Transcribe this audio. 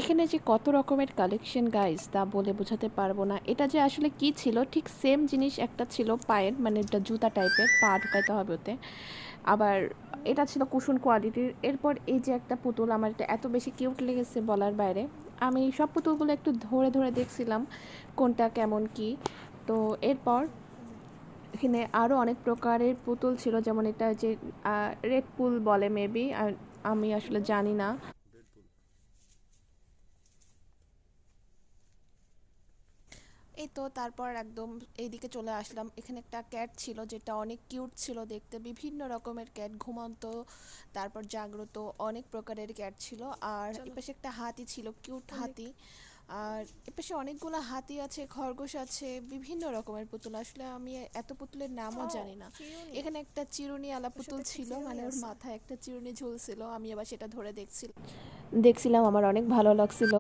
এখানে যে কত রকমের কালেকশন গাইস তা বলে বোঝাতে পারবো না। এটা যে আসলে কি ছিল, ঠিক সেম জিনিস একটা ছিল পায়ের, মানে এটা জুতা টাইপের, পা ঢুকাইতে হবে ওতে। আবার এটা ছিল কুশন কোয়ালিটির। এরপর এই যে একটা পুতুল, আমার এটা এত বেশি কিউট লেগেছে বলার বাইরে। আমি সব পুতুলগুলো একটু ধরে ধরে দেখছিলাম কোনটা কেমন কি। তো এরপর এখানে আরও অনেক প্রকারের পুতুল ছিল, যেমন এটা যে রেড পুল বলে মেবি, আমি আসলে জানি না। এই তো তারপর একদম এইদিকে চলে আসলাম। এখানে একটা ক্যাট ছিল যেটা অনেক কিউট ছিল দেখতে, বিভিন্ন রকমের ক্যাট, ঘুমন্ত, তারপর জাগ্রত, অনেক প্রকারের ক্যাট ছিল। আর এপাশে একটা হাতি ছিল, কিউট হাতি। আর এপাশে অনেকগুলো হাতি আছে, খরগোশ আছে, বিভিন্ন রকমের পুতুল। আসলে আমি এত পুতুলের নামও জানি না। এখানে একটা চিরুনিওয়ালা পুতুল ছিল, মানে ওর মাথায় একটা চিরুনি ঝুলছিল, আমি আবার সেটা ধরে দেখছিলাম, আমার অনেক ভালো লাগছিল।